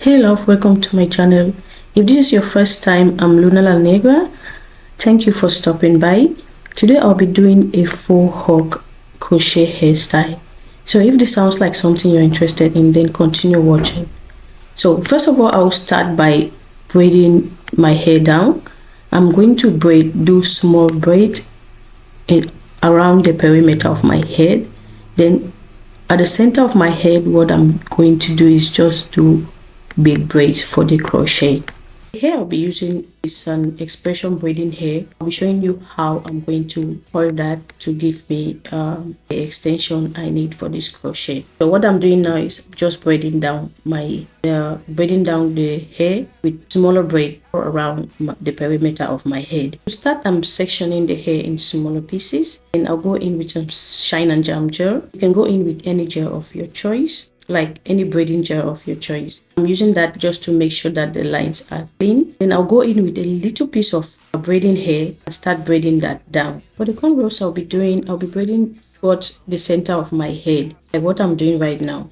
Hey love, welcome to my channel. If this is your first time, I'm Luna La Negra. Thank you for stopping by. Today I'll be doing a faux hawk crochet hairstyle. So if this sounds like something you're interested in, then continue watching. So first of all, I'll start by braiding my hair down. I'm going to do small braid around the perimeter of my head. Then at the center of my head, what I'm going to do is just do big braids for the crochet. The hair I'll be using is an expression braiding hair. I'll be showing you how I'm going to coil that to give me the extension I need for this crochet. So what I'm doing now is just braiding down the hair with smaller braid around the perimeter of my head. To start, I'm sectioning the hair in smaller pieces, and I'll go in with some shine and jam gel. You can go in with any gel of your choice, like any braiding gel of your choice. I'm using that just to make sure that the lines are clean. Then I'll go in with a little piece of braiding hair and start braiding that down. For the cornrows I'll be braiding towards the center of my head, like what I'm doing right now.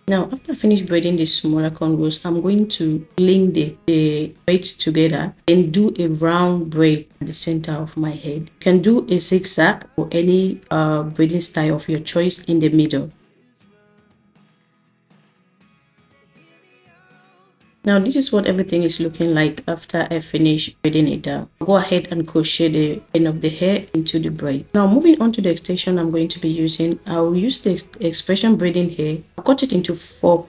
Now, after I finish braiding the smaller cornrows, I'm going to link the braids together and do a round braid at the center of my head. You can do a zigzag or any braiding style of your choice in the middle. Now this is what everything is looking like after I finish braiding it down. Go ahead and crochet the end of the hair into the braid. Now moving on to the extension I'm going to be using, I'll use the expression braiding hair. I cut it into 4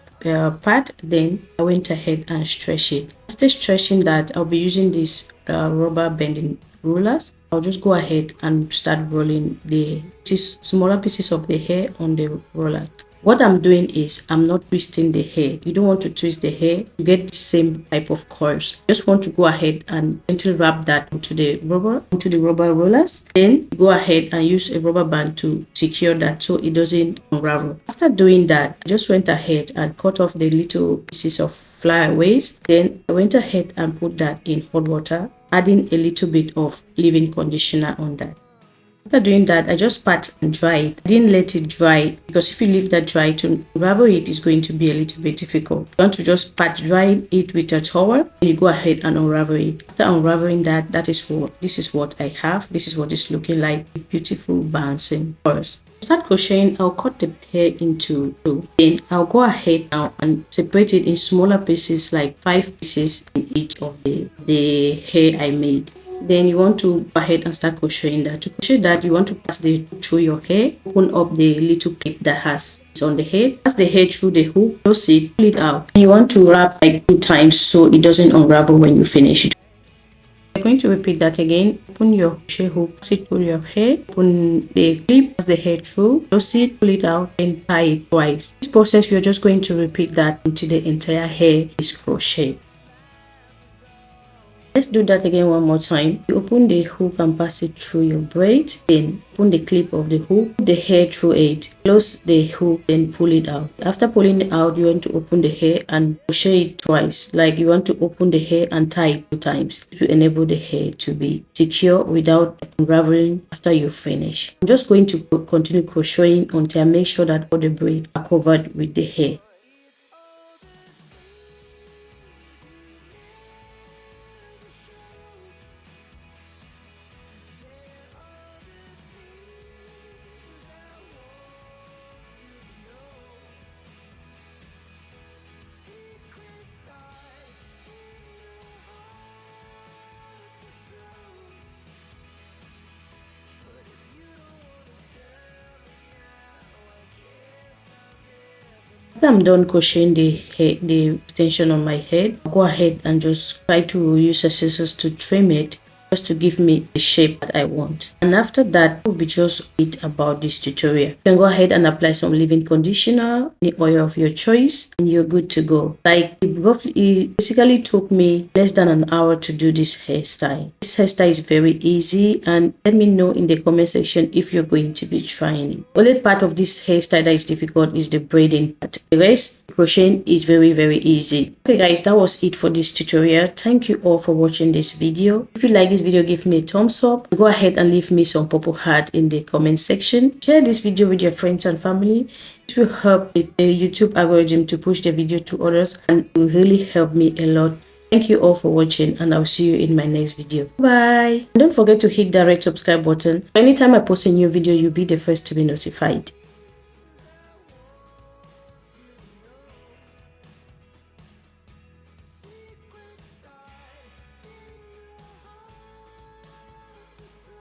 parts, then I went ahead and stretch it. After stretching that, I'll be using these rubber bending rulers. I'll just go ahead and start rolling the smaller pieces of the hair on the roller. What I'm doing is I'm not twisting the hair. You don't want to twist the hair to get the same type of curls. You just want to go ahead and gently wrap that onto the rubber rollers. Then go ahead and use a rubber band to secure that so it doesn't unravel. After doing that, I just went ahead and cut off the little pieces of flyaways. Then I went ahead and put that in hot water, adding a little bit of leave-in conditioner on that. After doing that, I just pat and dry it. I didn't let it dry because if you leave that dry, to unravel it is going to be a little bit difficult. You want to just pat dry it with a towel and you go ahead and unravel it. After unraveling that, this is what I have. This is what it's looking like. Beautiful bouncing curls. Start crocheting, I'll cut the hair into two. Then I'll go ahead now and separate it in smaller pieces, like 5 pieces in each of the hair I made. Then you want to go ahead and start crocheting that. To crochet that, you want to pass the hook through your hair, open up the little clip that has it on the head, pass the hair through the hook, close it, pull it out. You want to wrap like 2 times so it doesn't unravel when you finish it. You're going to repeat that again. Open your crochet hook, pass it through your hair, open the clip, pass the hair through, close it, pull it out, and tie it twice. This process, you're just going to repeat that until the entire hair is crocheted. Let's do that again one more time. You open the hook and pass it through your braid. Then open the clip of the hook, put the hair through it, close the hook, then pull it out. After pulling it out, you want to open the hair and crochet it twice. Like you want to open the hair and tie it 2 times to enable the hair to be secure without unraveling after you finish. I'm just going to continue crocheting until I make sure that all the braids are covered with the hair. After I'm done crocheting the extension on my head, I'll go ahead and just try to use a scissors to trim it, just to give me the shape that I want. And after that, will be just it about this tutorial. You can go ahead and apply some leave-in conditioner, any oil of your choice, and you're good to go. Like it basically took me less than an hour to do this hairstyle. This hairstyle is very easy, and let me know in the comment section if you're going to be trying it. The only part of this hairstyle that is difficult is the braiding part. The rest, crocheting is very easy. Okay guys, that was it for this tutorial. Thank you all for watching this video. If you like this video, give me a thumbs up. Go ahead and leave me some purple heart in the comment section. Share this video with your friends and family. It will help the YouTube algorithm to push the video to others, and it will really help me a lot. Thank you all for watching, and I'll see you in my next video. Bye. And don't forget to hit that red subscribe button. Anytime I post a new video, you'll be the first to be notified.